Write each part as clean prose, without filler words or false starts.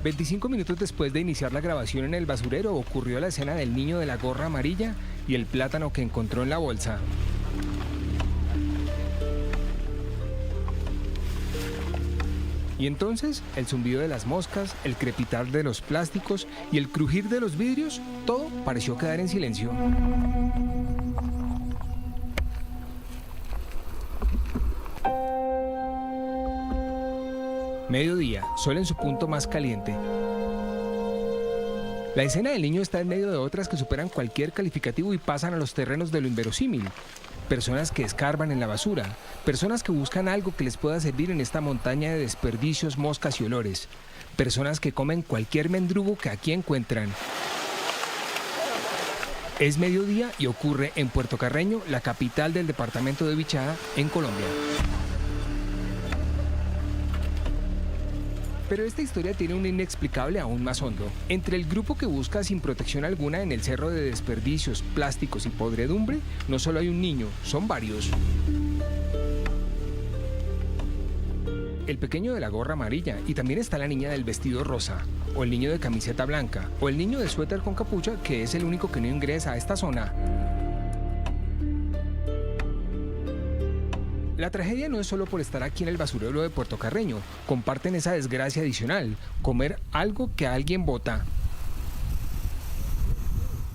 25 minutos después de iniciar la grabación en el basurero, ocurrió la escena del niño de la gorra amarilla y el plátano que encontró en la bolsa. Y entonces, el zumbido de las moscas, el crepitar de los plásticos y el crujir de los vidrios, todo pareció quedar en silencio. Mediodía, sol en su punto más caliente. La escena del niño está en medio de otras que superan cualquier calificativo y pasan a los terrenos de lo inverosímil. Personas que escarban en la basura, personas que buscan algo que les pueda servir en esta montaña de desperdicios, moscas y olores, personas que comen cualquier mendrugo que aquí encuentran. Es mediodía y ocurre en Puerto Carreño, la capital del departamento de Bichada, en Colombia. Pero esta historia tiene un inexplicable aún más hondo. Entre el grupo que busca sin protección alguna en el cerro de desperdicios, plásticos y podredumbre, no solo hay un niño, son varios. El pequeño de la gorra amarilla, y también está la niña del vestido rosa, o el niño de camiseta blanca, o el niño de suéter con capucha, que es el único que no ingresa a esta zona. La tragedia no es solo por estar aquí en el basurero de Puerto Carreño, comparten esa desgracia adicional, comer algo que alguien bota.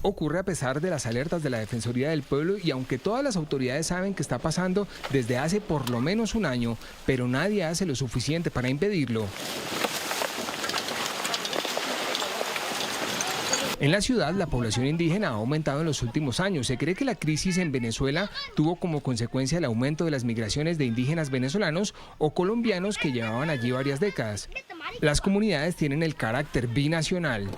Ocurre a pesar de las alertas de la Defensoría del Pueblo y aunque todas las autoridades saben que está pasando desde hace por lo menos un año, pero nadie hace lo suficiente para impedirlo. En la ciudad, la población indígena ha aumentado en los últimos años. Se cree que la crisis en Venezuela tuvo como consecuencia el aumento de las migraciones de indígenas venezolanos o colombianos que llevaban allí varias décadas. Las comunidades tienen el carácter binacional.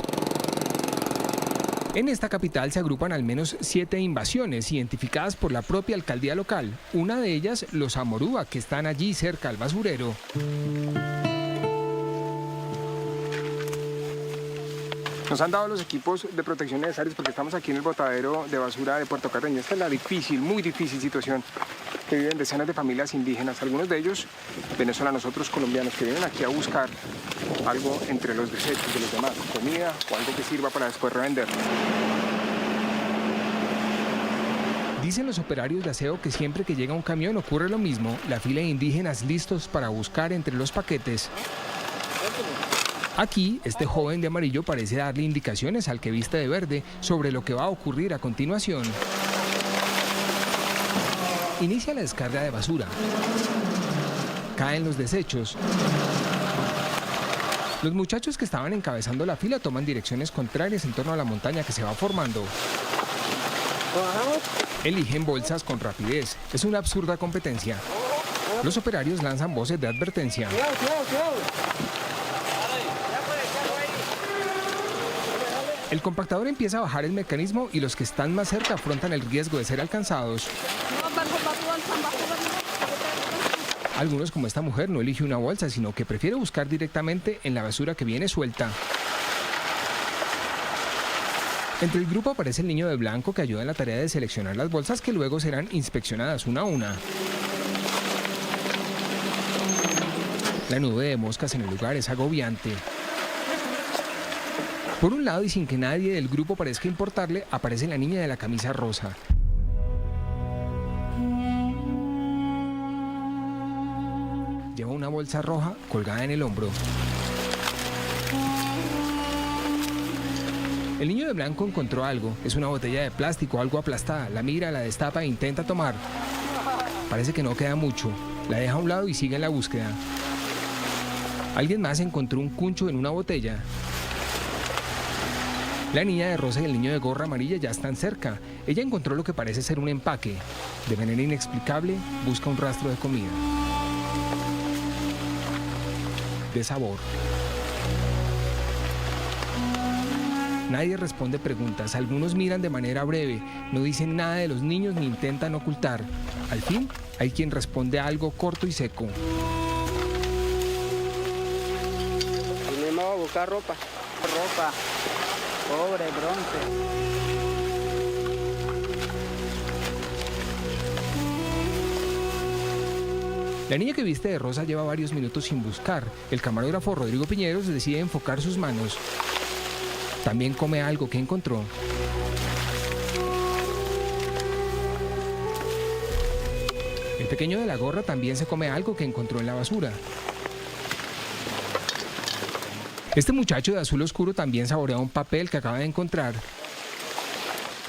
En esta capital se agrupan al menos 7 invasiones identificadas por la propia alcaldía local. Una de ellas, los Amorúa, que están allí cerca al basurero. Nos han dado los equipos de protección necesarios porque estamos aquí en el botadero de basura de Puerto Carreño. Esta es la difícil, muy difícil situación que viven decenas de familias indígenas, algunos de ellos venezolanos, otros colombianos, que vienen aquí a buscar algo entre los desechos de los demás, comida o algo que sirva para después revender. Dicen los operarios de aseo que siempre que llega un camión ocurre lo mismo, la fila de indígenas listos para buscar entre los paquetes. Aquí, este joven de amarillo parece darle indicaciones al que viste de verde sobre lo que va a ocurrir a continuación. Inicia la descarga de basura. Caen los desechos. Los muchachos que estaban encabezando la fila toman direcciones contrarias en torno a la montaña que se va formando. Eligen bolsas con rapidez. Es una absurda competencia. Los operarios lanzan voces de advertencia. El compactador empieza a bajar el mecanismo y los que están más cerca afrontan el riesgo de ser alcanzados. Algunos, como esta mujer, no elige una bolsa, sino que prefiere buscar directamente en la basura que viene suelta. Entre el grupo aparece el niño de blanco que ayuda en la tarea de seleccionar las bolsas que luego serán inspeccionadas una a una. La nube de moscas en el lugar es agobiante. Por un lado, y sin que nadie del grupo parezca importarle, aparece la niña de la camisa rosa. Lleva una bolsa roja colgada en el hombro. El niño de blanco encontró algo. Es una botella de plástico, algo aplastada. La mira, la destapa e intenta tomar. Parece que no queda mucho. La deja a un lado y sigue en la búsqueda. Alguien más encontró un cuncho en una botella. La niña de rosa y el niño de gorra amarilla ya están cerca. Ella encontró lo que parece ser un empaque. De manera inexplicable, busca un rastro de comida. De sabor. Nadie responde preguntas. Algunos miran de manera breve. No dicen nada de los niños ni intentan ocultar. Al fin, hay quien responde algo corto y seco. Venimos a buscar ropa. Cobre, bronce. La niña que viste de rosa lleva varios minutos sin buscar. El camarógrafo Rodrigo Piñeros decide enfocar sus manos. También come algo que encontró. El pequeño de la gorra también se come algo que encontró en la basura. Este muchacho de azul oscuro también saborea un papel que acaba de encontrar.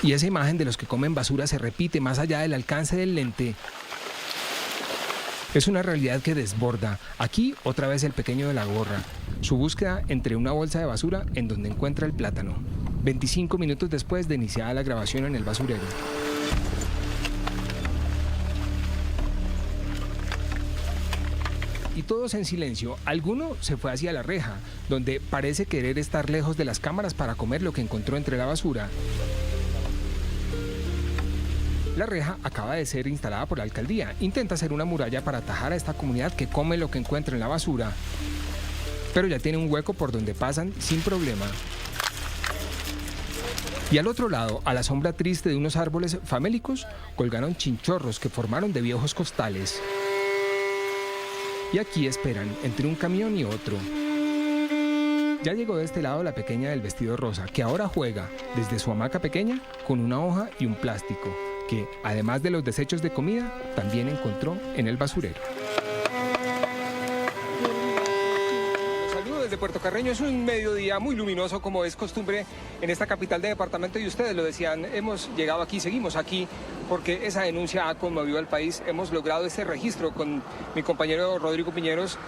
Y esa imagen de los que comen basura se repite más allá del alcance del lente. Es una realidad que desborda. Aquí otra vez el pequeño de la gorra. Su búsqueda entre una bolsa de basura en donde encuentra el plátano. 25 minutos después de iniciada la grabación en el basurero. Y todos en silencio. Alguno se fue hacia la reja, donde parece querer estar lejos de las cámaras para comer lo que encontró entre la basura. La reja acaba de ser instalada por la alcaldía. Intenta hacer una muralla para atajar a esta comunidad que come lo que encuentra en la basura. Pero ya tiene un hueco por donde pasan sin problema. Y al otro lado, a la sombra triste de unos árboles famélicos, colgaron chinchorros que formaron de viejos costales. Y aquí esperan, entre un camión y otro. Ya llegó de este lado la pequeña del vestido rosa, que ahora juega, desde su hamaca pequeña, con una hoja y un plástico, que, además de los desechos de comida, también encontró en el basurero. Los saludos desde Puerto Carreño. Es un mediodía muy luminoso, como es costumbre en esta capital de departamento, y ustedes lo decían, hemos llegado aquí, seguimos aquí, porque esa denuncia ha conmovido al país. Hemos logrado este registro con mi compañero Rodrigo Piñeros,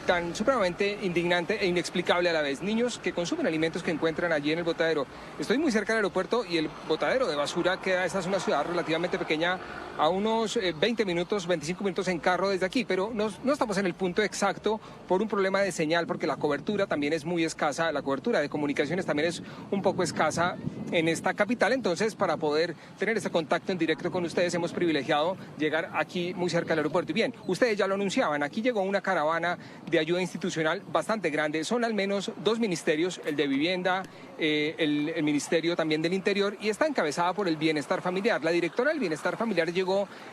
tan supremamente indignante e inexplicable a la vez. Niños que consumen alimentos que encuentran allí en el botadero. Estoy muy cerca del aeropuerto y el botadero de basura queda, esta es una ciudad relativamente pequeña, a unos 20 minutos, 25 minutos en carro desde aquí, pero no estamos en el punto exacto por un problema de señal, porque la cobertura también es muy escasa, la cobertura de comunicaciones también es un poco escasa en esta capital. Entonces, para poder tener ese contacto en directo con ustedes, hemos privilegiado llegar aquí muy cerca del aeropuerto. Y bien, ustedes ya lo anunciaban, aquí llegó una caravana de ayuda institucional bastante grande. Son al menos 2 ministerios, el de Vivienda, el Ministerio también del Interior, y está encabezada por el Bienestar Familiar. La directora del Bienestar Familiar llegó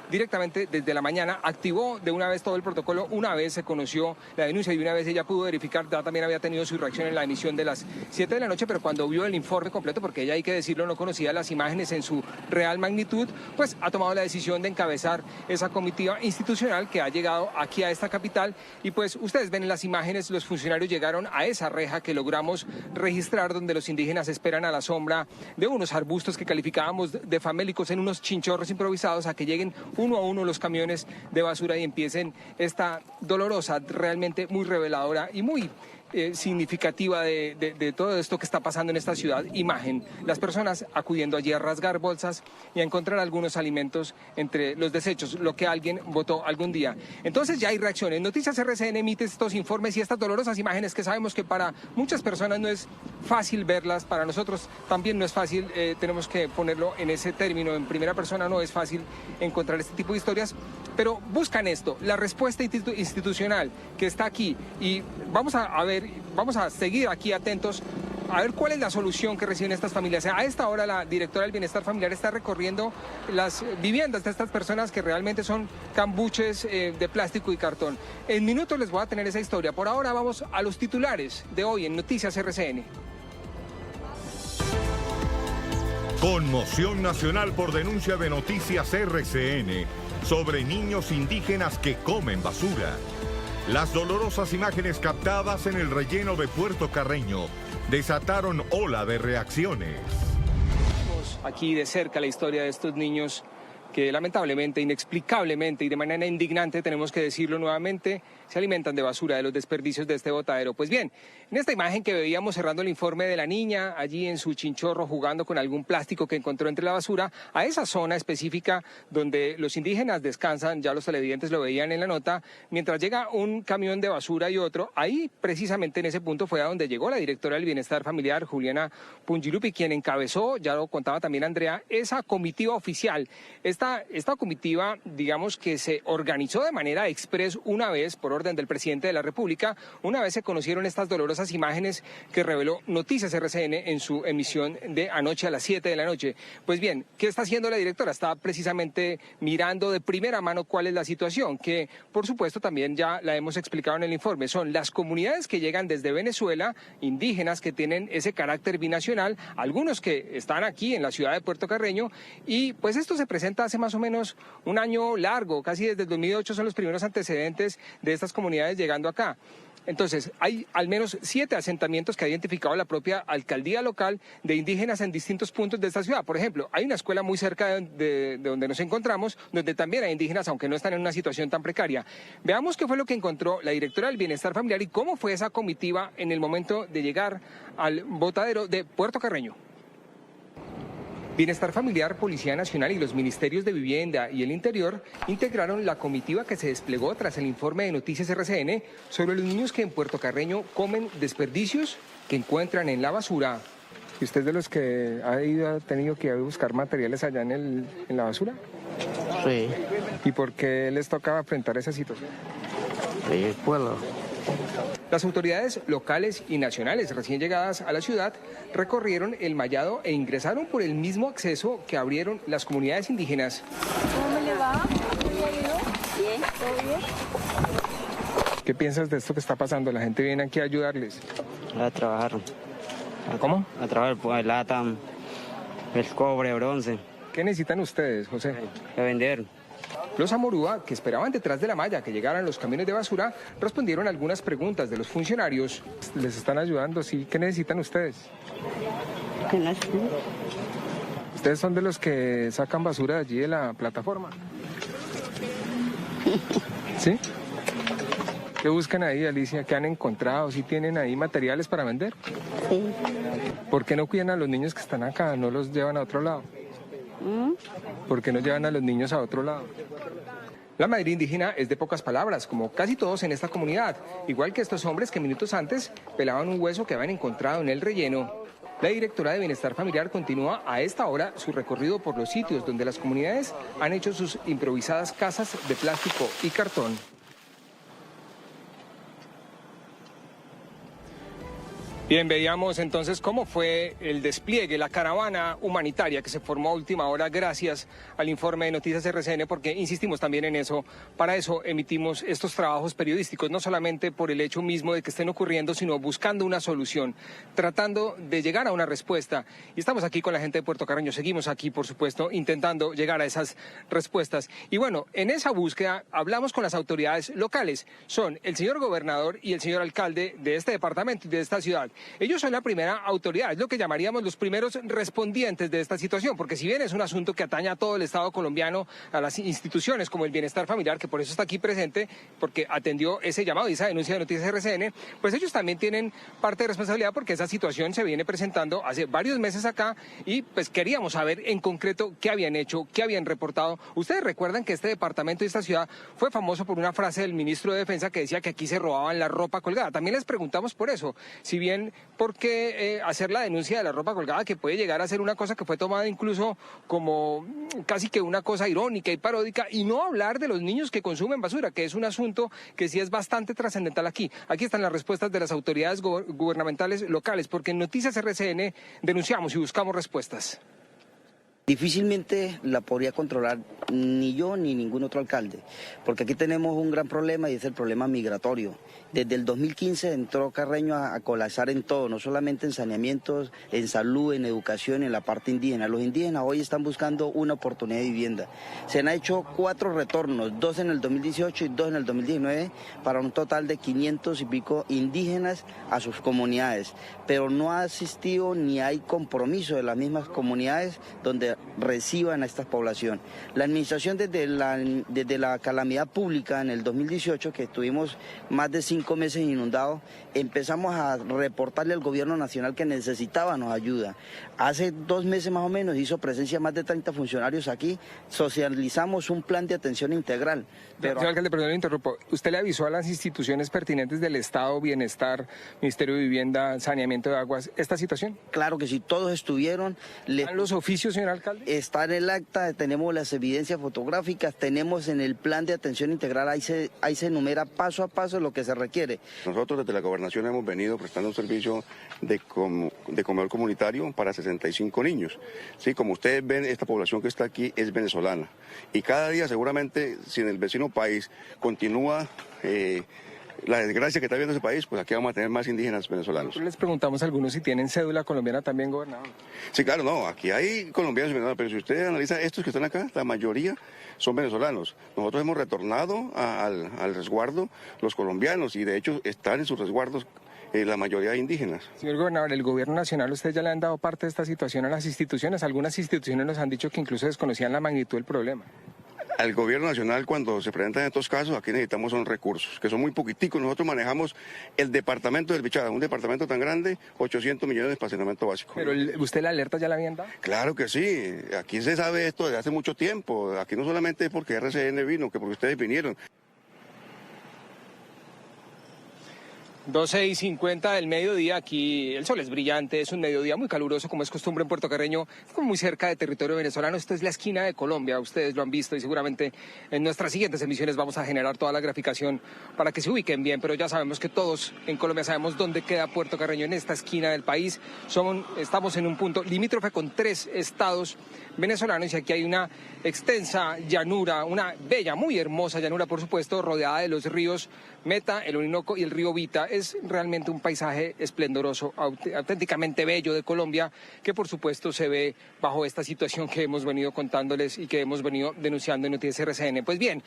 directamente desde la mañana, activó de una vez todo el protocolo, una vez se conoció la denuncia y una vez ella pudo verificar, ya también había tenido su reacción en la emisión de las 7 de la noche, pero cuando vio el informe completo, porque ella, hay que decirlo, no conocía las imágenes en su real magnitud, pues ha tomado la decisión de encabezar esa comitiva institucional que ha llegado aquí a esta capital. Y pues ustedes ven en las imágenes, los funcionarios llegaron a esa reja que logramos registrar, donde los indígenas esperan a la sombra de unos arbustos que calificábamos de famélicos, en unos chinchorros improvisados, a que lleguen uno a uno los camiones de basura y empiecen esta dolorosa, realmente muy reveladora y muy significativa de todo esto que está pasando en esta ciudad. Imagen, las personas acudiendo allí a rasgar bolsas y a encontrar algunos alimentos entre los desechos, lo que alguien botó algún día. Entonces ya hay reacciones. Noticias RCN emite estos informes y estas dolorosas imágenes que sabemos que para muchas personas no es fácil verlas, para nosotros también no es fácil, tenemos que ponerlo en ese término, en primera persona no es fácil encontrar este tipo de historias, pero buscan esto, la respuesta institucional que está aquí, y vamos a seguir aquí atentos a ver cuál es la solución que reciben estas familias. A esta hora la directora del Bienestar Familiar está recorriendo las viviendas de estas personas que realmente son cambuches de plástico y cartón. En minutos les voy a tener esa historia. Por ahora vamos a los titulares de hoy en Noticias RCN. Conmoción nacional por denuncia de Noticias RCN sobre niños indígenas que comen basura. Las dolorosas imágenes captadas en el relleno de Puerto Carreño desataron ola de reacciones. Vemos aquí de cerca la historia de estos niños que lamentablemente, inexplicablemente y de manera indignante, tenemos que decirlo nuevamente, se alimentan de basura, de los desperdicios de este botadero. Pues bien, en esta imagen que veíamos cerrando el informe de la niña, allí en su chinchorro jugando con algún plástico que encontró entre la basura, a esa zona específica donde los indígenas descansan, ya los televidentes lo veían en la nota, mientras llega un camión de basura y otro, ahí precisamente en ese punto fue a donde llegó la directora del Bienestar Familiar, Juliana Pungilupi, quien encabezó, ya lo contaba también Andrea, esa comitiva oficial. Esta esta comitiva, digamos que se organizó de manera express una vez, por orden del presidente de la República, una vez se conocieron estas dolorosas imágenes que reveló Noticias RCN en su emisión de anoche a las 7 de la noche. Pues bien, ¿qué está haciendo la directora? Está precisamente mirando de primera mano cuál es la situación, que por supuesto también ya la hemos explicado en el informe. Son las comunidades que llegan desde Venezuela, indígenas que tienen ese carácter binacional, algunos que están aquí en la ciudad de Puerto Carreño, y pues esto se presenta hace más o menos un año largo, casi desde el 2008 son los primeros antecedentes de estas comunidades llegando acá. Entonces, hay al menos 7 asentamientos que ha identificado la propia alcaldía local de indígenas en distintos puntos de esta ciudad. Por ejemplo, hay una escuela muy cerca de donde nos encontramos, donde también hay indígenas, aunque no están en una situación tan precaria. Veamos qué fue lo que encontró la directora del Bienestar Familiar y cómo fue esa comitiva en el momento de llegar al botadero de Puerto Carreño. Bienestar Familiar, Policía Nacional y los Ministerios de Vivienda y el Interior integraron la comitiva que se desplegó tras el informe de Noticias RCN sobre los niños que en Puerto Carreño comen desperdicios que encuentran en la basura. ¿Y usted es de los que ha tenido que ir a buscar materiales allá en la basura? Sí, ¿Y por qué les toca enfrentar esa situación? sí, puedo. Las autoridades locales y nacionales recién llegadas a la ciudad recorrieron el mallado e ingresaron por el mismo acceso que abrieron las comunidades indígenas. ¿Cómo le va? Bien, ¿todo bien? ¿Qué piensas de esto que está pasando? La gente viene aquí a ayudarles. A trabajar. ¿Cómo? A trabajar, pues, lata, el cobre, bronce, ¿Qué necesitan ustedes, José? a vender. Los amorúa, que esperaban detrás de la malla que llegaran los camiones de basura, respondieron algunas preguntas de los funcionarios. ¿Les están ayudando? Sí. ¿Qué necesitan ustedes? ¿Ustedes son de los que sacan basura de allí de la plataforma? ¿Sí? ¿Qué buscan ahí, Alicia? ¿Qué han encontrado? ¿Sí tienen ahí materiales para vender? Sí. ¿Por qué no cuidan a los niños que están acá? ¿No los llevan a otro lado? ¿Por qué no llevan a los niños a otro lado? La madre indígena es de pocas palabras, como casi todos en esta comunidad, igual que estos hombres que minutos antes pelaban un hueso que habían encontrado en el relleno. La directora de Bienestar Familiar continúa a esta hora su recorrido por los sitios donde las comunidades han hecho sus improvisadas casas de plástico y cartón. Bien, veíamos entonces cómo fue el despliegue, la caravana humanitaria que se formó a última hora gracias al informe de Noticias RCN, porque insistimos también en eso, para eso emitimos estos trabajos periodísticos, no solamente por el hecho mismo de que estén ocurriendo, sino buscando una solución, tratando de llegar a una respuesta. Y estamos aquí con la gente de Puerto Carreño, seguimos aquí, por supuesto, intentando llegar a esas respuestas. Y bueno, en esa búsqueda hablamos con las autoridades locales, son el señor gobernador y el señor alcalde de este departamento y de esta ciudad. Ellos son la primera autoridad, es lo que llamaríamos los primeros respondientes de esta situación, porque si bien es un asunto que atañe a todo el Estado colombiano, a las instituciones como el Bienestar Familiar, que por eso está aquí presente, porque atendió ese llamado y esa denuncia de Noticias RCN, pues ellos también tienen parte de responsabilidad porque esa situación se viene presentando hace varios meses acá y pues queríamos saber en concreto qué habían hecho, qué habían reportado. Ustedes recuerdan que este departamento y esta ciudad fue famoso por una frase del ministro de Defensa que decía que aquí se robaban la ropa colgada. También les preguntamos por eso, si bien por qué hacer la denuncia de la ropa colgada, que puede llegar a ser una cosa que fue tomada incluso como casi que una cosa irónica y paródica, y no hablar de los niños que consumen basura, que es un asunto que sí es bastante trascendental aquí. Aquí están las respuestas de las autoridades gubernamentales locales, porque en Noticias RCN denunciamos y buscamos respuestas. Difícilmente la podría controlar ni yo ni ningún otro alcalde, porque aquí tenemos un gran problema y es el problema migratorio. Desde el 2015 entró Carreño a colapsar en todo, no solamente en saneamientos, en salud, en educación, en la parte indígena. Los indígenas hoy están buscando una oportunidad de vivienda. Se han hecho 4 retornos, 2 en el 2018 y 2 en el 2019, para un total de 500 y pico indígenas a sus comunidades, pero no ha asistido ni hay compromiso de las mismas comunidades donde reciban a esta población. La administración desde la calamidad pública en el 2018, que estuvimos más de 5 meses inundados, empezamos a reportarle al gobierno nacional que necesitábamos ayuda. Hace 2 meses más o menos hizo presencia más de 30 funcionarios aquí, socializamos un plan de atención integral. Pero... Señor alcalde, perdón, le interrumpo. ¿Usted le avisó a las instituciones pertinentes del Estado, Bienestar, Ministerio de Vivienda, Saneamiento de Aguas, esta situación? Claro que sí, todos estuvieron. ¿Están los oficios, señor alcalde? alcalde? Está en el acta, tenemos las evidencias fotográficas, tenemos en el plan de atención integral, ahí se enumera paso a paso lo que se requiere. Nosotros desde la gobernación hemos venido prestando un servicio de comedor comunitario para 65 niños. Sí, como ustedes ven, esta población que está aquí es venezolana. Y cada día seguramente, si en el vecino país continúa la desgracia que está viendo ese país, pues aquí vamos a tener más indígenas venezolanos. Nosotros les preguntamos a algunos si tienen cédula colombiana también, gobernador. Sí, claro, no, aquí hay colombianos y venezolanos, pero si ustedes analizan estos que están acá, la mayoría son venezolanos. Nosotros hemos retornado al resguardo los colombianos y de hecho están en sus resguardos la mayoría de indígenas. Señor gobernador, el gobierno nacional, ¿ustedes ya le han dado parte de esta situación a las instituciones? Algunas instituciones nos han dicho que incluso desconocían la magnitud del problema. Al gobierno nacional, cuando se presentan estos casos, aquí necesitamos son recursos, que son muy poquiticos. Nosotros manejamos el departamento del Bichada, un departamento tan grande, 800 millones para saneamiento básico. ¿Pero usted la alerta ya la habían dado? Claro que sí, aquí se sabe esto desde hace mucho tiempo. Aquí no solamente es porque RCN vino, que porque ustedes vinieron. 12:50 del mediodía, aquí el sol es brillante, es un mediodía muy caluroso como es costumbre en Puerto Carreño, como muy cerca de territorio venezolano. Esto es la esquina de Colombia, ustedes lo han visto y seguramente en nuestras siguientes emisiones vamos a generar toda la graficación para que se ubiquen bien, pero ya sabemos que todos en Colombia sabemos dónde queda Puerto Carreño, en esta esquina del país. Estamos en un punto limítrofe con 3 estados venezolanos y aquí hay una extensa llanura, una bella, muy hermosa llanura, por supuesto, rodeada de los ríos Meta, el Orinoco y el río Vita. Es realmente un paisaje esplendoroso, auténticamente bello de Colombia, que por supuesto se ve bajo esta situación que hemos venido contándoles y que hemos venido denunciando en Noticias RCN. Pues bien,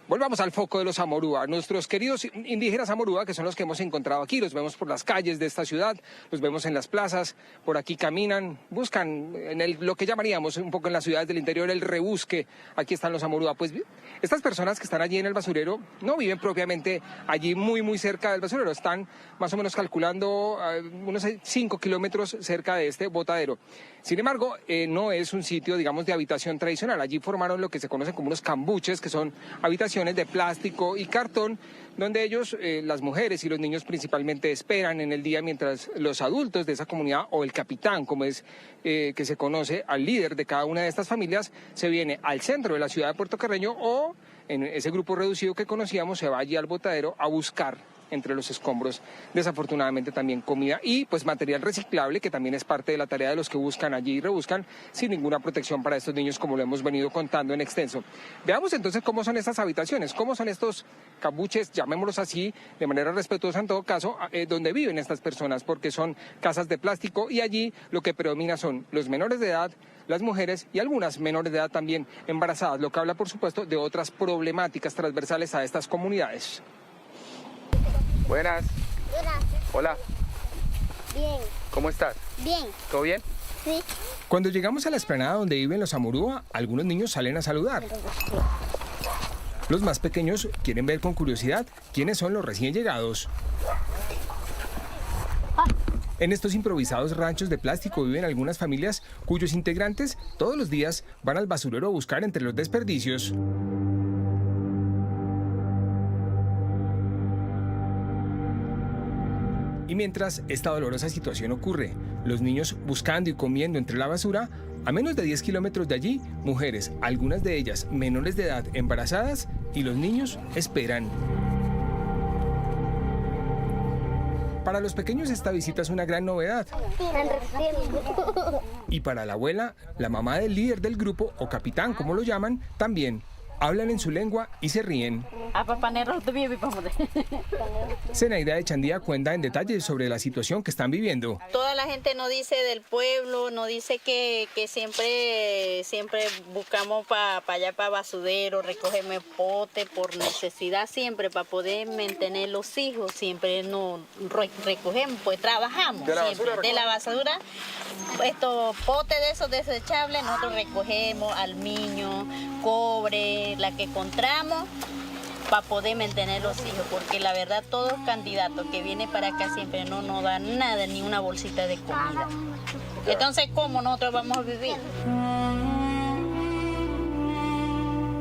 volvamos al foco de los Amorúa, nuestros queridos indígenas Amorúa, que son los que hemos encontrado aquí. Los vemos por las calles de esta ciudad, los vemos en las plazas, por aquí caminan, buscan en lo que llamaríamos un poco en las ciudades del interior el rebusque. Aquí están los Amorúa. Pues estas personas que están allí en el basurero no viven propiamente allí muy cerca del basurero, están más o menos calculando unos 5 kilómetros cerca de este botadero. Sin embargo, no es un sitio, digamos, de habitación tradicional. Allí formaron lo que se conocen como unos cambuches, que son habitaciones de plástico y cartón, donde ellos, las mujeres y los niños principalmente, esperan en el día mientras los adultos de esa comunidad, o el capitán, como es que se conoce al líder de cada una de estas familias, se viene al centro de la ciudad de Puerto Carreño o en ese grupo reducido que conocíamos, se va allí al botadero a buscar entre los escombros, desafortunadamente también comida y pues material reciclable, que también es parte de la tarea de los que buscan allí y rebuscan sin ninguna protección para estos niños, como lo hemos venido contando en extenso. Veamos entonces cómo son estas habitaciones, cómo son estos cambuches, llamémoslos así, de manera respetuosa en todo caso, donde viven estas personas, porque son casas de plástico y allí lo que predomina son los menores de edad, las mujeres y algunas menores de edad también embarazadas, lo que habla por supuesto de otras problemáticas transversales a estas comunidades. Buenas. Buenas. Hola. Bien. ¿Cómo estás? Bien. ¿Todo bien? Sí. Cuando llegamos a la explanada donde viven los Amorúa, algunos niños salen a saludar. Los más pequeños quieren ver con curiosidad quiénes son los recién llegados. En estos improvisados ranchos de plástico viven algunas familias cuyos integrantes todos los días van al basurero a buscar entre los desperdicios. Y mientras esta dolorosa situación ocurre, los niños buscando y comiendo entre la basura, a menos de 10 kilómetros de allí, mujeres, algunas de ellas menores de edad, embarazadas, y los niños esperan. Para los pequeños esta visita es una gran novedad. Y para la abuela, la mamá del líder del grupo, o capitán como lo llaman, también. Hablan en su lengua y se ríen. Zenaida de Chandía cuenta en detalle sobre la situación que están viviendo. Toda la gente nos dice del pueblo, nos dice que siempre buscamos para allá, para basurero, recogemos pote por necesidad siempre, para poder mantener los hijos, siempre nos recogemos, pues trabajamos de la basura, estos potes de esos desechables, nosotros recogemos aluminio, cobre, la que encontramos, para poder mantener los hijos, porque la verdad todos candidatos que vienen para acá siempre no nos dan nada, ni una bolsita de comida. Entonces, ¿cómo nosotros vamos a vivir?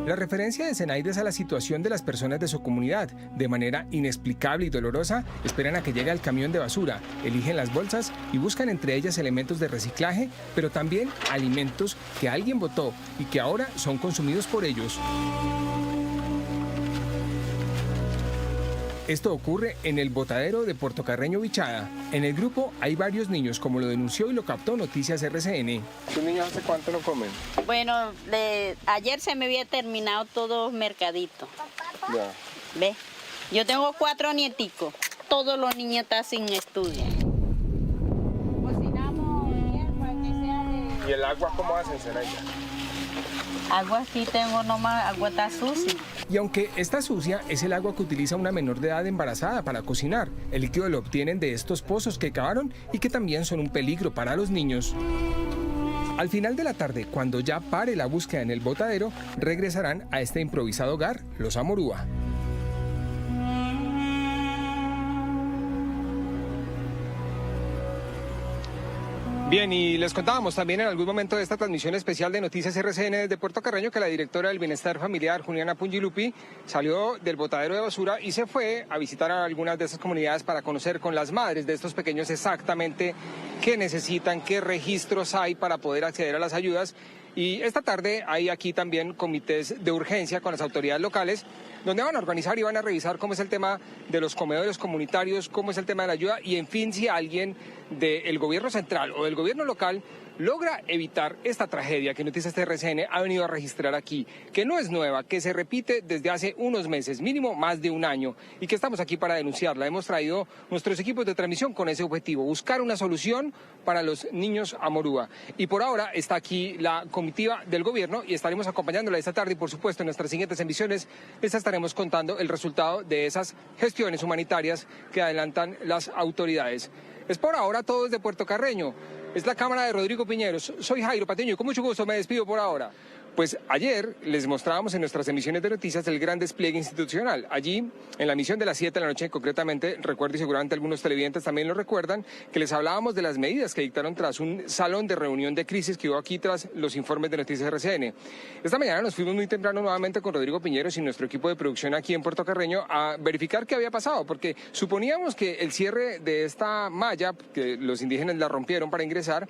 La referencia de Zenaides a la situación de las personas de su comunidad, de manera inexplicable y dolorosa, esperan a que llegue el camión de basura, eligen las bolsas y buscan entre ellas elementos de reciclaje, pero también alimentos que alguien botó y que ahora son consumidos por ellos. Esto ocurre en el botadero de Puerto Carreño Bichada. En el grupo hay varios niños, como lo denunció y lo captó Noticias RCN. ¿Sus niños hace cuánto no comen? Bueno, ayer se me había terminado todo mercadito. Ya. ¿Ve? Yo tengo 4 nieticos. Todos los niños están sin estudio. Cocinamos hierba que sea de... ¿Y el agua cómo hacen, Zenaida? Agua aquí tengo nomás, agua está sucia. Y aunque está sucia, es el agua que utiliza una menor de edad embarazada para cocinar. El líquido lo obtienen de estos pozos que cavaron y que también son un peligro para los niños. Al final de la tarde, cuando ya pare la búsqueda en el botadero, regresarán a este improvisado hogar, los Amorúa. Bien, y les contábamos también en algún momento de esta transmisión especial de Noticias RCN desde Puerto Carreño que la directora del Bienestar Familiar, Juliana Pungilupi, salió del botadero de basura y se fue a visitar a algunas de esas comunidades para conocer con las madres de estos pequeños exactamente qué necesitan, qué registros hay para poder acceder a las ayudas. Y esta tarde hay aquí también comités de urgencia con las autoridades locales, donde van a organizar y van a revisar cómo es el tema de los comedores comunitarios, cómo es el tema de la ayuda y, en fin, si alguien del gobierno central o del gobierno local logra evitar esta tragedia que Noticias RCN ha venido a registrar aquí, que no es nueva, que se repite desde hace unos meses, mínimo más de un año, y que estamos aquí para denunciarla. Hemos traído nuestros equipos de transmisión con ese objetivo, buscar una solución para los niños Amorúa. Y por ahora está aquí la comitiva del gobierno y estaremos acompañándola esta tarde y, por supuesto, en nuestras siguientes emisiones les estaremos contando el resultado de esas gestiones humanitarias que adelantan las autoridades. Es por ahora todo desde Puerto Carreño. Es la cámara de Rodrigo Piñeros. Soy Jairo Patiño y con mucho gusto me despido por ahora. Pues ayer les mostrábamos en nuestras emisiones de noticias el gran despliegue institucional. Allí, en la emisión de las 7 de la noche, concretamente, recuerdo y seguramente algunos televidentes también lo recuerdan, que les hablábamos de las medidas que dictaron tras un salón de reunión de crisis que hubo aquí tras los informes de Noticias RCN. Esta mañana nos fuimos muy temprano nuevamente con Rodrigo Piñeros y nuestro equipo de producción aquí en Puerto Carreño a verificar qué había pasado, porque suponíamos que el cierre de esta malla, que los indígenas la rompieron para ingresar,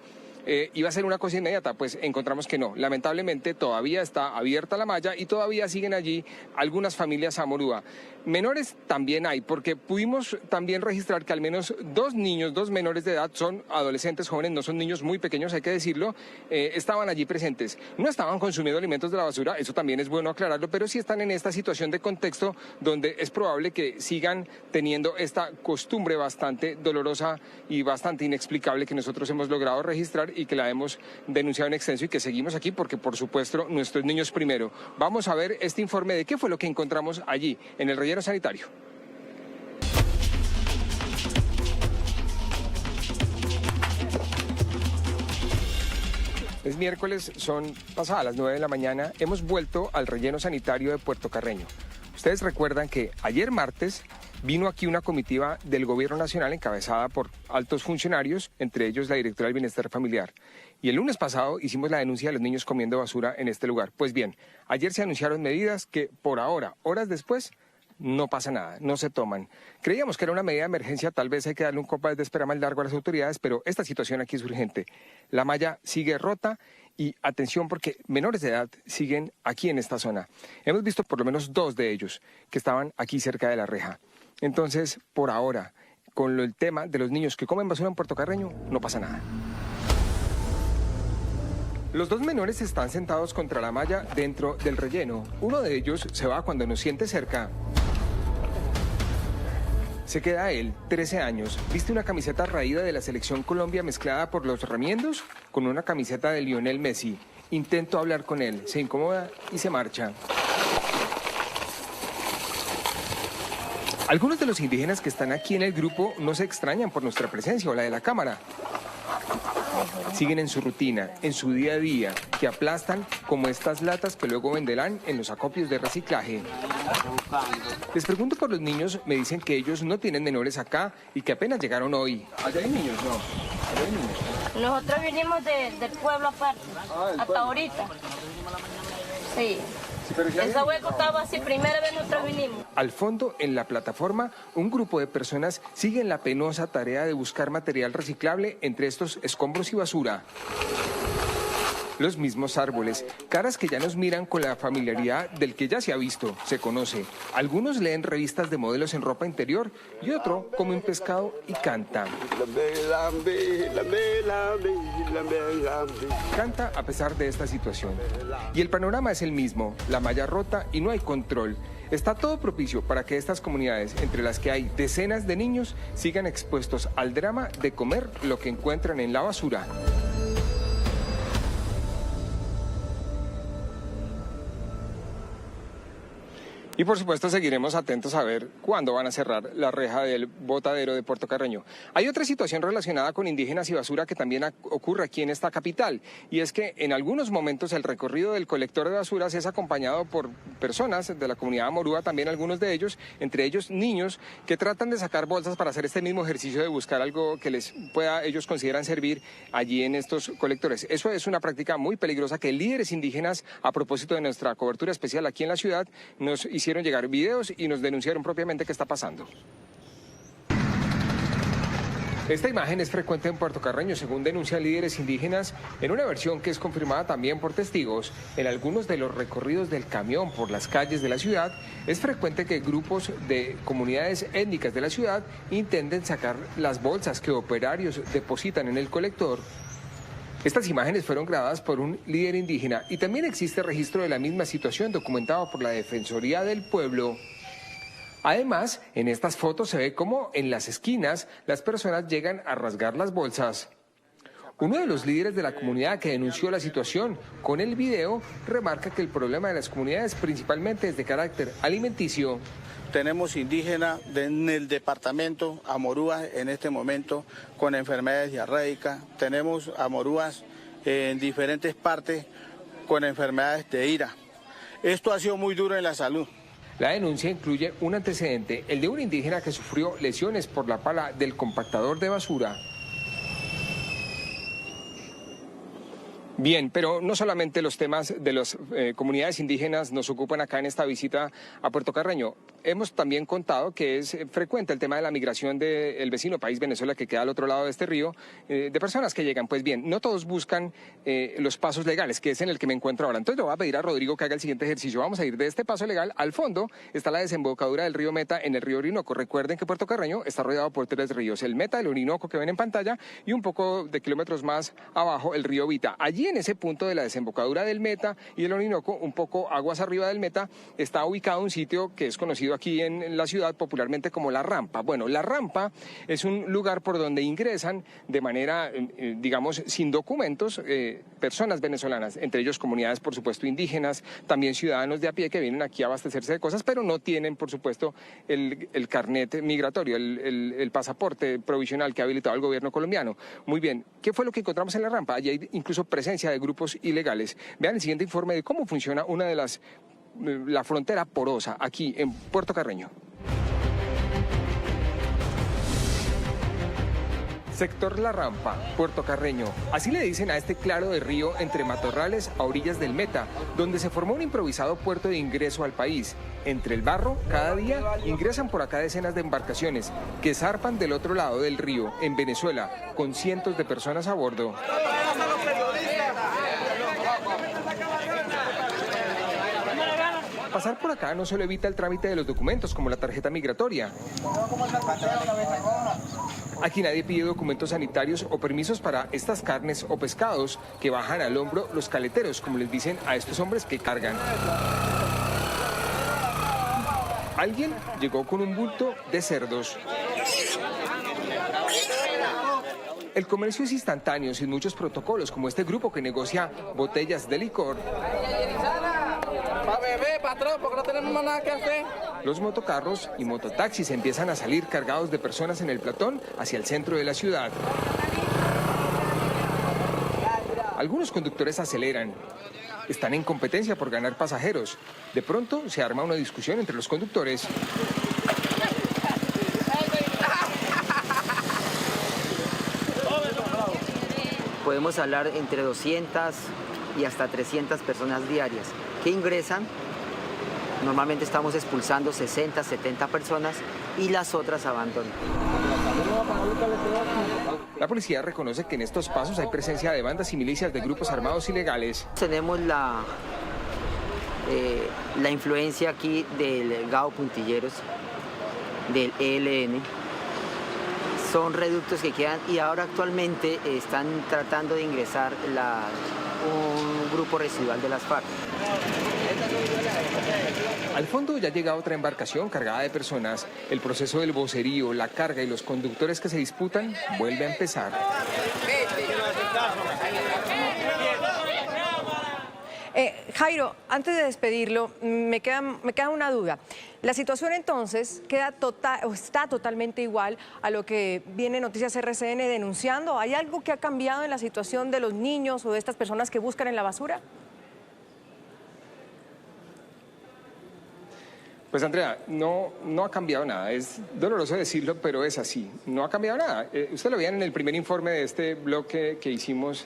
iba a ser una cosa inmediata. Pues encontramos que no. Lamentablemente todavía está abierta la malla y todavía siguen allí algunas familias Amorúa. Menores también hay, porque pudimos también registrar que al menos 2 niños, 2 menores de edad, son adolescentes jóvenes, no son niños muy pequeños, hay que decirlo, estaban allí presentes. No estaban consumiendo alimentos de la basura, eso también es bueno aclararlo, pero sí están en esta situación de contexto donde es probable que sigan teniendo esta costumbre bastante dolorosa y bastante inexplicable que nosotros hemos logrado registrar y que la hemos denunciado en extenso y que seguimos aquí porque, por supuesto, nuestros niños primero. Vamos a ver este informe de qué fue lo que encontramos allí, en el relleno sanitario. Es miércoles, son pasadas las 9 de la mañana, hemos vuelto al relleno sanitario de Puerto Carreño. Ustedes recuerdan que ayer martes vino aquí una comitiva del Gobierno Nacional encabezada por altos funcionarios, entre ellos la directora del Bienestar Familiar. Y el lunes pasado hicimos la denuncia de los niños comiendo basura en este lugar. Pues bien, ayer se anunciaron medidas que por ahora, horas después, no pasa nada, no se toman. Creíamos que era una medida de emergencia, tal vez hay que darle un compás de espera más largo a las autoridades, pero esta situación aquí es urgente. La malla sigue rota y atención porque menores de edad siguen aquí en esta zona. Hemos visto por lo menos 2 de ellos que estaban aquí cerca de la reja. Entonces, por ahora, con el tema de los niños que comen basura en Puerto Carreño, no pasa nada. Los 2 menores están sentados contra la malla dentro del relleno. Uno de ellos se va cuando nos siente cerca. Se queda él, 13 años, viste una camiseta raída de la Selección Colombia mezclada por los remiendos con una camiseta de Lionel Messi. Intento hablar con él, se incomoda y se marcha. Algunos de los indígenas que están aquí en el grupo no se extrañan por nuestra presencia o la de la cámara. Siguen en su rutina, en su día a día, que aplastan como estas latas que luego venderán en los acopios de reciclaje. Les pregunto por los niños, me dicen que ellos no tienen menores acá y que apenas llegaron hoy. ¿Allá hay niños? No. ¿Allá hay niños? Nosotros vinimos del pueblo aparte, hasta ahorita. Sí. Esa hueco estaba así, primera vez nosotros vinimos. Al fondo, en la plataforma, un grupo de personas siguen la penosa tarea de buscar material reciclable entre estos escombros y basura. Los mismos árboles, caras que ya nos miran con la familiaridad del que ya se ha visto, se conoce. Algunos leen revistas de modelos en ropa interior y otro come un pescado y canta. Canta a pesar de esta situación. Y el panorama es el mismo, la malla rota y no hay control. Está todo propicio para que estas comunidades, entre las que hay decenas de niños, sigan expuestos al drama de comer lo que encuentran en la basura. Y por supuesto seguiremos atentos a ver cuándo van a cerrar la reja del botadero de Puerto Carreño. Hay otra situación relacionada con indígenas y basura que también ocurre aquí en esta capital, y es que en algunos momentos el recorrido del colector de basuras es acompañado por personas de la comunidad amorúa, también algunos de ellos, entre ellos niños, que tratan de sacar bolsas para hacer este mismo ejercicio de buscar algo que les pueda, ellos consideran servir allí en estos colectores. Eso es una práctica muy peligrosa que líderes indígenas, a propósito de nuestra cobertura especial aquí en la ciudad, nos hicieron llegar videos y nos denunciaron propiamente qué está pasando. Esta imagen es frecuente en Puerto Carreño, según denuncian líderes indígenas, en una versión que es confirmada también por testigos. En algunos de los recorridos del camión por las calles de la ciudad, es frecuente que grupos de comunidades étnicas de la ciudad intenten sacar las bolsas que operarios depositan en el colector. Estas imágenes fueron grabadas por un líder indígena y también existe registro de la misma situación documentado por la Defensoría del Pueblo. Además, en estas fotos se ve cómo en las esquinas las personas llegan a rasgar las bolsas. Uno de los líderes de la comunidad que denunció la situación con el video remarca que el problema de las comunidades principalmente es de carácter alimenticio. Tenemos indígenas en el departamento amorúas en este momento con enfermedades diarreicas. Tenemos amorúas en diferentes partes con enfermedades de ira. Esto ha sido muy duro en la salud. La denuncia incluye un antecedente, el de un indígena que sufrió lesiones por la pala del compactador de basura. Bien, pero no solamente los temas de las comunidades indígenas nos ocupan acá en esta visita a Puerto Carreño. Hemos también contado que es frecuente el tema de la migración del vecino país Venezuela, que queda al otro lado de este río, de personas que llegan. Pues bien, no todos buscan los pasos legales, que es en el que me encuentro ahora. Entonces le voy a pedir a Rodrigo que haga el siguiente ejercicio. Vamos a ir de este paso legal. Al fondo está la desembocadura del río Meta en el río Orinoco. Recuerden que Puerto Carreño está rodeado por 3 ríos: el Meta, el Orinoco que ven en pantalla, y un poco de kilómetros más abajo el río Vita. Allí en ese punto de la desembocadura del Meta y el Orinoco, un poco aguas arriba del Meta, está ubicado un sitio que es conocido aquí en la ciudad popularmente como La Rampa. Bueno, La Rampa es un lugar por donde ingresan de manera, digamos, sin documentos, personas venezolanas, entre ellos comunidades, por supuesto, indígenas, también ciudadanos de a pie que vienen aquí a abastecerse de cosas, pero no tienen, por supuesto, el carnet migratorio, el pasaporte provisional que ha habilitado el gobierno colombiano. Muy bien, ¿qué fue lo que encontramos en La Rampa? Allí hay incluso presencia de grupos ilegales. Vean el siguiente informe de cómo funciona la frontera porosa aquí en Puerto Carreño. Sector La Rampa, Puerto Carreño. Así le dicen a este claro de río entre matorrales a orillas del Meta, donde se formó un improvisado puerto de ingreso al país. Entre el barro, cada día ingresan por acá decenas de embarcaciones que zarpan del otro lado del río, en Venezuela, con cientos de personas a bordo. Pasar por acá no solo evita el trámite de los documentos, como la tarjeta migratoria. Aquí nadie pide documentos sanitarios o permisos para estas carnes o pescados que bajan al hombro los caleteros, como les dicen a estos hombres que cargan. Alguien llegó con un bulto de cerdos. El comercio es instantáneo, sin muchos protocolos, como este grupo que negocia botellas de licor. Para beber, patrón, porque no tenemos más nada que hacer. Los motocarros y mototaxis empiezan a salir cargados de personas en el platón hacia el centro de la ciudad. Algunos conductores aceleran. Están en competencia por ganar pasajeros. De pronto se arma una discusión entre los conductores. Podemos hablar entre 200 y hasta 300 personas diarias que ingresan Normalmente estamos expulsando 60, 70 personas y las otras abandonan. La policía reconoce que en estos pasos hay presencia de bandas y milicias de grupos armados ilegales. Tenemos la influencia aquí del GAO Puntilleros, del ELN. Son reductos que quedan y ahora actualmente están tratando de ingresar un grupo residual de las FARC. Al fondo ya llega otra embarcación cargada de personas. El proceso del vocerío, la carga y los conductores que se disputan vuelve a empezar. Jairo, antes de despedirlo, me queda una duda. La situación entonces está totalmente igual a lo que viene Noticias RCN denunciando. ¿Hay algo que ha cambiado en la situación de los niños o de estas personas que buscan en la basura? Pues Andrea, no ha cambiado nada. Es doloroso decirlo, pero es así. No ha cambiado nada. Usted lo veía en el primer informe de este bloque que hicimos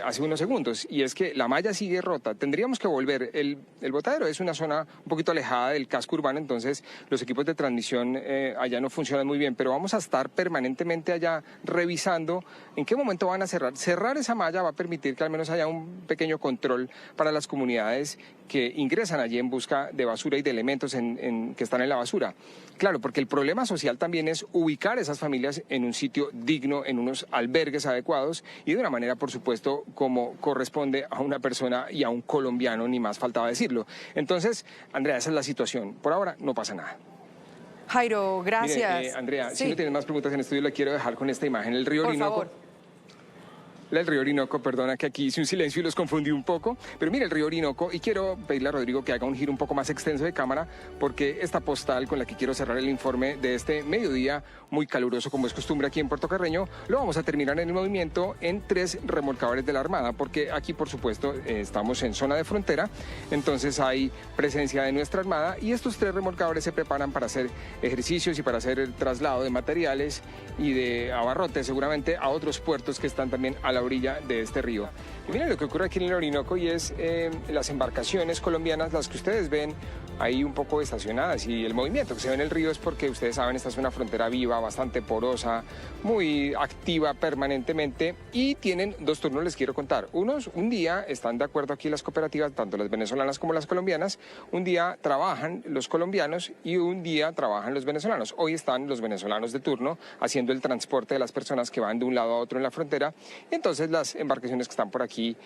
hace unos segundos, y es que la malla sigue rota. Tendríamos que volver. El botadero es una zona un poquito alejada del casco urbano, entonces los equipos de transmisión allá no funcionan muy bien, pero vamos a estar permanentemente allá revisando en qué momento van a cerrar. Cerrar esa malla va a permitir que al menos haya un pequeño control para las comunidades que ingresan allí en busca de basura y de elementos que están en la basura. Claro, porque el problema social también es ubicar a esas familias en un sitio digno, en unos albergues adecuados y de una manera, por supuesto, como corresponde a una persona y a un colombiano, ni más faltaba decirlo. Entonces, Andrea, esa es la situación. Por ahora no pasa nada. Jairo, gracias. Mire, Andrea, sí. Si no tienes más preguntas en el estudio, la quiero dejar con esta imagen. El río Orinoco. Por favor. El río Orinoco, perdona que aquí hice un silencio y los confundí un poco, pero mira el río Orinoco, y quiero pedirle a Rodrigo que haga un giro un poco más extenso de cámara, porque esta postal con la que quiero cerrar el informe de este mediodía muy caluroso como es costumbre aquí en Puerto Carreño, lo vamos a terminar en el movimiento en 3 remolcadores de la Armada, porque aquí por supuesto estamos en zona de frontera, entonces hay presencia de nuestra Armada y estos 3 remolcadores se preparan para hacer ejercicios y para hacer el traslado de materiales y de abarrotes seguramente a otros puertos que están también a la orilla de este río. Y miren lo que ocurre aquí en el Orinoco, y es las embarcaciones colombianas, las que ustedes ven ahí un poco estacionadas, y el movimiento que se ve en el río es porque ustedes saben, esta es una frontera viva, bastante porosa, muy activa permanentemente, y tienen 2 turnos, les quiero contar. Un día están de acuerdo aquí las cooperativas, tanto las venezolanas como las colombianas, un día trabajan los colombianos y un día trabajan los venezolanos. Hoy están los venezolanos de turno haciendo el transporte de las personas que van de un lado a otro en la frontera. Entonces las embarcaciones que están por aquí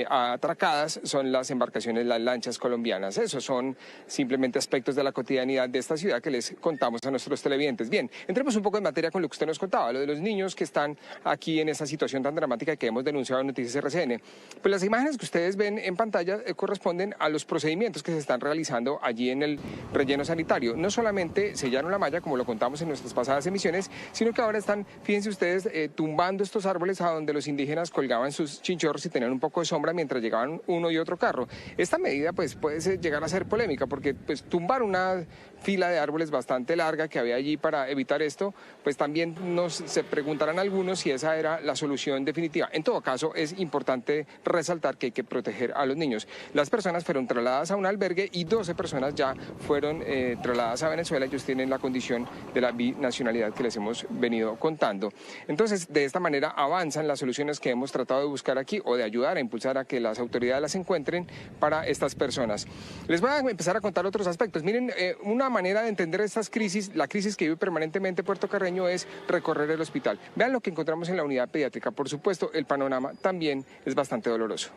atracadas son las embarcaciones, las lanchas colombianas. Esos son simplemente aspectos de la cotidianidad de esta ciudad que les contamos a nuestros televidentes. Bien, entremos un poco en materia con lo que usted nos contaba, lo de los niños que están aquí en esta situación tan dramática que hemos denunciado en Noticias RCN. Pues las imágenes que ustedes ven en pantalla corresponden a los procedimientos que se están realizando allí en el relleno sanitario. No solamente sellaron la malla, como lo contamos en nuestras pasadas emisiones, sino que ahora están, fíjense ustedes, tumbando estos árboles a donde los indígenas colgaban sus chinchorros y tenían un poco de sombra mientras llegaban uno y otro carro. Esta medida pues puede llegar a ser polémica porque pues tumbar una fila de árboles bastante larga que había allí para evitar esto, pues también se preguntarán algunos si esa era la solución definitiva. En todo caso, es importante resaltar que hay que proteger a los niños. Las personas fueron trasladadas a un albergue y 12 personas ya fueron trasladadas a Venezuela. Ellos tienen la condición de la binacionalidad que les hemos venido contando. Entonces, de esta manera avanzan las soluciones que hemos tratado de buscar aquí o de ayudar a impulsar a que las autoridades las encuentren para estas personas. Les voy a empezar a contar otros aspectos. Miren, una manera de entender estas crisis, la crisis que vive permanentemente Puerto Carreño, es recorrer el hospital. Vean lo que encontramos en la unidad pediátrica. Por supuesto, el panorama también es bastante doloroso.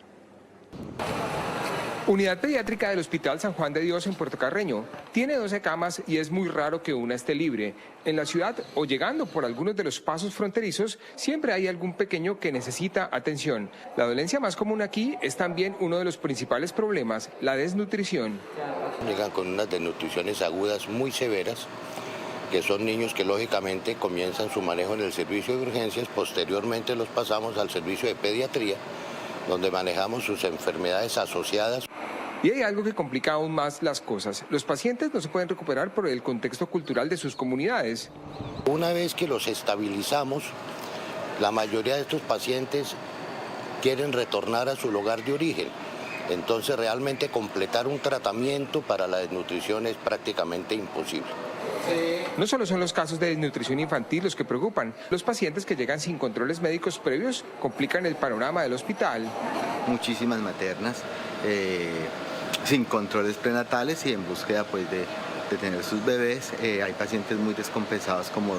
Unidad pediátrica del Hospital San Juan de Dios en Puerto Carreño. Tiene 12 camas y es muy raro que una esté libre. En la ciudad o llegando por algunos de los pasos fronterizos, siempre hay algún pequeño que necesita atención. La dolencia más común aquí es también uno de los principales problemas, la desnutrición. Llegan con unas desnutriciones agudas muy severas, que son niños que lógicamente comienzan su manejo en el servicio de urgencias, posteriormente los pasamos al servicio de pediatría, donde manejamos sus enfermedades asociadas. Y hay algo que complica aún más las cosas. Los pacientes no se pueden recuperar por el contexto cultural de sus comunidades. Una vez que los estabilizamos, la mayoría de estos pacientes quieren retornar a su lugar de origen. Entonces realmente completar un tratamiento para la desnutrición es prácticamente imposible. No solo son los casos de desnutrición infantil los que preocupan, los pacientes que llegan sin controles médicos previos complican el panorama del hospital. Muchísimas maternas sin controles prenatales y en búsqueda pues, de tener sus bebés. Hay pacientes muy descompensados como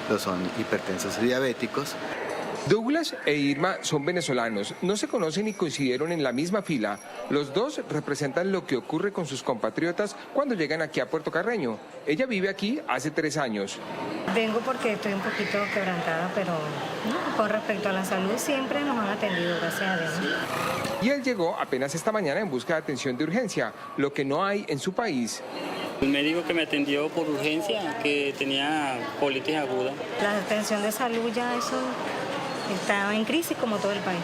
lo son hipertensos y diabéticos. Douglas e Irma son venezolanos, no se conocen y coincidieron en la misma fila. Los dos representan lo que ocurre con sus compatriotas cuando llegan aquí a Puerto Carreño. Ella vive aquí hace 3 años. Vengo porque estoy un poquito quebrantada, pero no, con respecto a la salud siempre nos han atendido, gracias a Dios. Y él llegó apenas esta mañana en busca de atención de urgencia, lo que no hay en su país. El médico que me atendió por urgencia, que tenía colitis aguda. La atención de salud ya eso está en crisis como todo el país.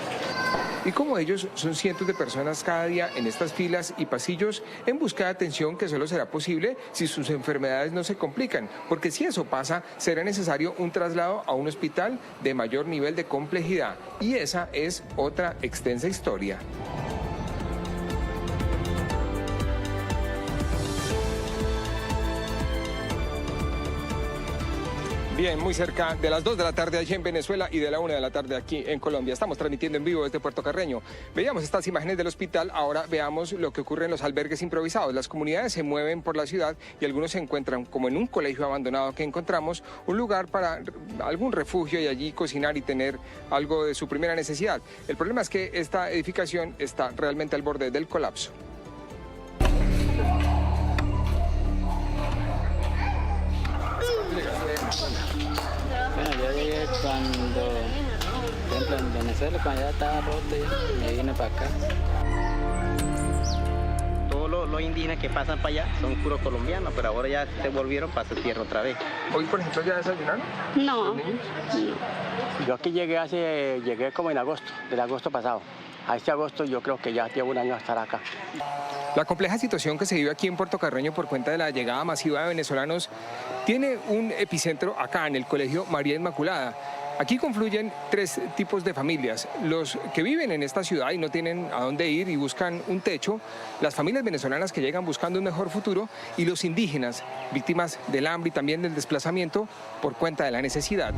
Y como ellos, son cientos de personas cada día en estas filas y pasillos en busca de atención que solo será posible si sus enfermedades no se complican, porque si eso pasa, será necesario un traslado a un hospital de mayor nivel de complejidad. Y esa es otra extensa historia. Bien, muy cerca de las 2 de la tarde allí en Venezuela y de la 1 de la tarde aquí en Colombia. Estamos transmitiendo en vivo desde Puerto Carreño. Veíamos estas imágenes del hospital, ahora veamos lo que ocurre en los albergues improvisados. Las comunidades se mueven por la ciudad y algunos se encuentran, como en un colegio abandonado que encontramos, un lugar para algún refugio y allí cocinar y tener algo de su primera necesidad. El problema es que esta edificación está realmente al borde del colapso. Bueno, yo llegué cuando, por ejemplo, en Venezuela, cuando ya estaba roto, me vine para acá. Todos los indígenas que pasan para allá son puros colombianos, pero ahora ya se volvieron para su tierra otra vez. ¿Hoy, por ejemplo, ya desayunaron? No. Yo aquí llegué como en agosto, del agosto pasado. A este agosto yo creo que ya llevo un año a estar acá. La compleja situación que se vive aquí en Puerto Carreño por cuenta de la llegada masiva de venezolanos tiene un epicentro acá en el Colegio María Inmaculada. Aquí confluyen 3 tipos de familias: los que viven en esta ciudad y no tienen a dónde ir y buscan un techo, las familias venezolanas que llegan buscando un mejor futuro y los indígenas, víctimas del hambre y también del desplazamiento por cuenta de la necesidad.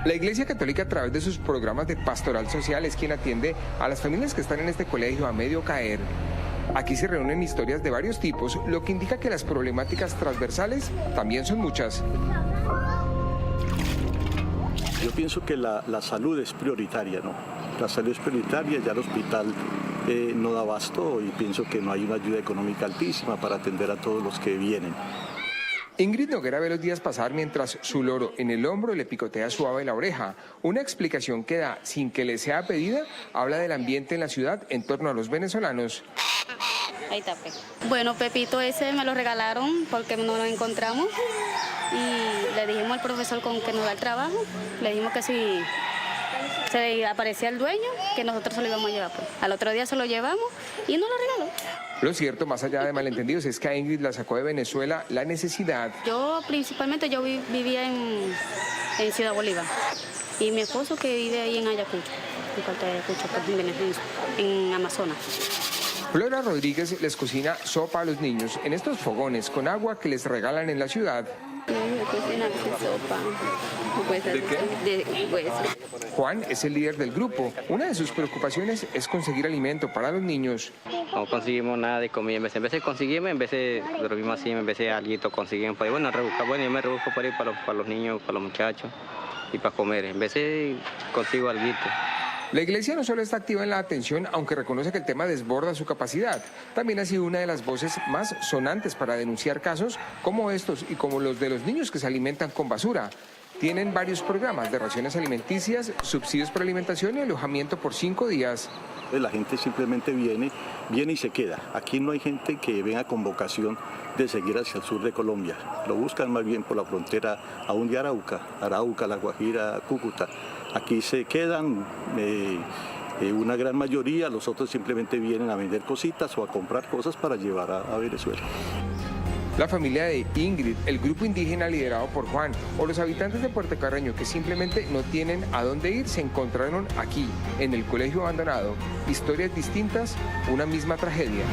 La Iglesia Católica, a través de sus programas de pastoral social, es quien atiende a las familias que están en este colegio a medio caer. Aquí se reúnen historias de varios tipos, lo que indica que las problemáticas transversales también son muchas. Yo pienso que la salud es prioritaria, ¿no? La salud es prioritaria, ya el hospital no da abasto y pienso que no hay una ayuda económica altísima para atender a todos los que vienen. Ingrid Noguera ve los días pasar mientras su loro en el hombro le picotea suave la oreja. Una explicación que da sin que le sea pedida, habla del ambiente en la ciudad en torno a los venezolanos. Ahí está, Bueno, Pepito ese me lo regalaron porque no lo encontramos y le dijimos al profesor con que nos da el trabajo, le dijimos que si se aparecía el dueño, que nosotros se lo íbamos a llevar. Pues. Al otro día se lo llevamos y nos lo regaló. Lo cierto, más allá de malentendidos, es que a Ingrid la sacó de Venezuela la necesidad. Yo principalmente vivía en Ciudad Bolívar y mi esposo que vive ahí en Ayacucho, en Amazonas. Flora Rodríguez les cocina sopa a los niños en estos fogones con agua que les regalan en la ciudad. ¿De qué? De hueso. Juan es el líder del grupo. Una de sus preocupaciones es conseguir alimento para los niños. No conseguimos nada de comida, en vez de conseguimos, en vez de dormimos así, en vez de alguito conseguimos. Pues, bueno, yo me rebusco por ahí para los niños, para los muchachos y para comer. En vez de consigo alguito. La iglesia no solo está activa en la atención, aunque reconoce que el tema desborda su capacidad, también ha sido una de las voces más sonantes para denunciar casos como estos y como los de los niños que se alimentan con basura. Tienen varios programas de raciones alimenticias, subsidios por alimentación y alojamiento por 5 días. La gente simplemente viene y se queda. Aquí no hay gente que venga con vocación de seguir hacia el sur de Colombia. Lo buscan más bien por la frontera aún de Arauca, La Guajira, Cúcuta. Aquí se quedan una gran mayoría, los otros simplemente vienen a vender cositas o a comprar cosas para llevar a Venezuela. La familia de Ingrid, el grupo indígena liderado por Juan o los habitantes de Puerto Carreño que simplemente no tienen a dónde ir se encontraron aquí, en el colegio abandonado. Historias distintas, una misma tragedia.